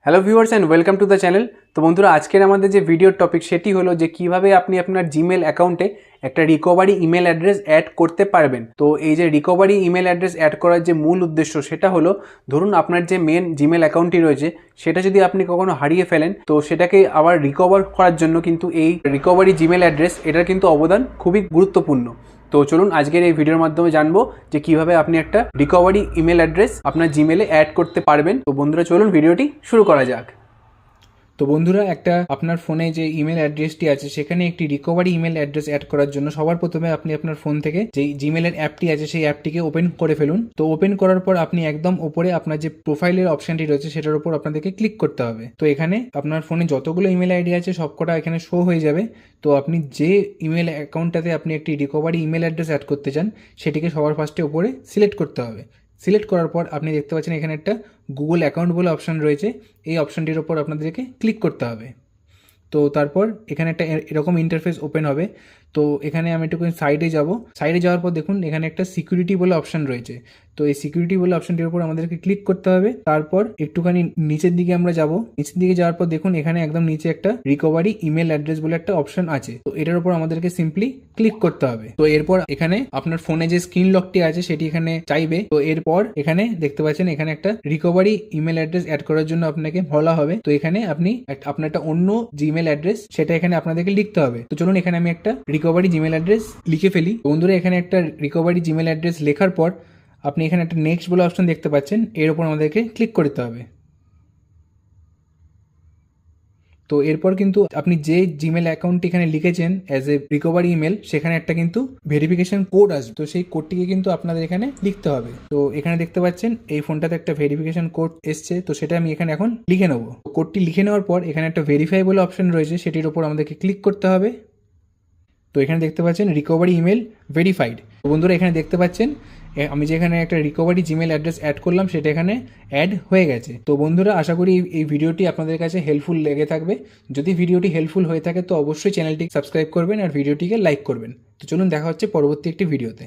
Hello viewers and welcome to the channel. তো বন্ধুরা, আজকের আমাদের যে ভিডিওর টপিক সেটি হলো যে কিভাবে আপনি আপনার জিমেল অ্যাকাউন্টে একটা রিকভারি ইমেল অ্যাড্রেস অ্যাড করতে পারবেন। তো এই যে রিকভারি ইমেল অ্যাড্রেস অ্যাড করার যে মূল উদ্দেশ্য সেটা হলো, ধরুন আপনার যে মেন জিমেল অ্যাকাউন্টটি রয়েছে সেটা যদি আপনি কখনো হারিয়ে ফেলেন, তো সেটাকে আবার রিকভার করার জন্য কিন্তু এই রিকভারি জিমেল অ্যাড্রেস এটার কিন্তু অবদান খুবই গুরুত্বপূর্ণ। তো চলুন আজকের এই ভিডিওর মাধ্যমে জানবো যে কিভাবে আপনি একটা রিকভারি ইমেল অ্যাড্রেস আপনার জিমেলে অ্যাড করতে পারবেন। তো বন্ধুরা, চলুন ভিডিওটি শুরু করা যাক। তো বন্ধুরা, একটা আপনার ফোনে যে ইমেল অ্যাড্রেসটি আছে সেখানে একটি রিকভারি ইমেল অ্যাড্রেস অ্যাড করার জন্য সবার প্রথমে আপনি আপনার ফোন থেকে যে জিমেলের অ্যাপটি আছে সেই অ্যাপটিকে ওপেন করে ফেলুন। তো ওপেন করার পর আপনি একদম ওপরে আপনার যে প্রোফাইলের অপশনটি রয়েছে সেটার উপর আপনাদেরকে ক্লিক করতে হবে। তো এখানে আপনার ফোনে যতগুলো ইমেল আইডি আছে সবকটা এখানে শো হয়ে যাবে। তো আপনি যে ইমেল অ্যাকাউন্টটাতে আপনি একটি রিকভারি ইমেল অ্যাড্রেস অ্যাড করতে চান সেটিকে সবার ফার্স্টে উপরে সিলেক্ট করতে হবে। সিলেক্ট করার পর আপনি দেখতে পাচ্ছেন এখানে একটা গুগল অ্যাকাউন্ট বলে অপশন রয়েছে। এই অপশনটির ওপর আপনাদেরকে ক্লিক করতে হবে। তো তারপর এখানে একটা এরকম ইন্টারফেস ওপেন হবে। তো এখানে আমি একটু সাইডে যাব। সাইডে যাওয়ার পর দেখুন এখানে একটা সিকিউরিটি বলে অপশন রয়েছে। তো এই সিকিউরিটি বলে অপশনটির উপর আমাদেরকে ক্লিক করতে হবে। তারপর একটুখানি নিচের দিকে আমরা যাব। নিচের দিকে যাওয়ার পর দেখুন এখানে একদম নিচে একটা রিকভারি ইমেল অ্যাড্রেস বলে একটা অপশন আছে। তো এটার উপর আমাদেরকে সিম্পলি ক্লিক করতে হবে। তো এরপর এখানে আপনার ফোনে যে স্ক্রিন লকটি আছে সেটি এখানে চাইবে। তো এরপর এখানে দেখতে পাচ্ছেন এখানে একটা রিকভারি ইমেল অ্যাড্রেস অ্যাড করার জন্য আপনাকে বলা হবে। তো এখানে আপনি আপনার একটা অন্য জিমেল অ্যাড্রেস সেটা এখানে আপনাদেরকে লিখতে হবে। তো চলুন এখানে আমি একটা রিকভারি জিমেল অ্যাড্রেস লিখে ফেলি। বন্ধুরা, এখানে একটা রিকভারি জিমেল অ্যাড্রেস লেখার পর আপনি এখানে একটা নেক্সট বলে অপশন দেখতে পাচ্ছেন, এর উপর আমাদেরকে ক্লিক করতে হবে। তো এরপর কিন্তু আপনি যে জিমেল অ্যাকাউন্টটি এখানে লিখেছেন অ্যাজ এ রিকভারি ইমেল সেখানে একটা কিন্তু ভেরিফিকেশন কোড আসবে। তো সেই কোডটিকে কিন্তু আপনাদের এখানে লিখতে হবে। তো এখানে দেখতে পাচ্ছেন এই ফোনটাতে একটা ভেরিফিকেশন কোড এসছে। তো সেটা আমি এখানে এখন লিখে নেবো। কোডটি লিখে নেওয়ার পর এখানে একটা ভেরিফাই বলে অপশন রয়েছে, সেটির উপর আমাদেরকে ক্লিক করতে হবে। তো এখানে দেখতে পাচ্ছেন রিকভারি ইমেল ভেরিফাইড। তো বন্ধুরা, এখানে দেখতে পাচ্ছেন আমি যেখানে একটা রিকভারি জিমেল অ্যাড্রেস অ্যাড করলাম সেটা এখানে অ্যাড হয়ে গেছে। তো বন্ধুরা, আশা করি এই ভিডিওটি আপনাদের কাছে হেল্পফুল লেগে থাকবে। যদি ভিডিওটি হেল্পফুল হয়ে থাকে তো অবশ্যই চ্যানেলটি সাবস্ক্রাইব করবেন আর ভিডিওটিকে লাইক করবেন। তো চলুন দেখা হচ্ছে পরবর্তী একটি ভিডিওতে।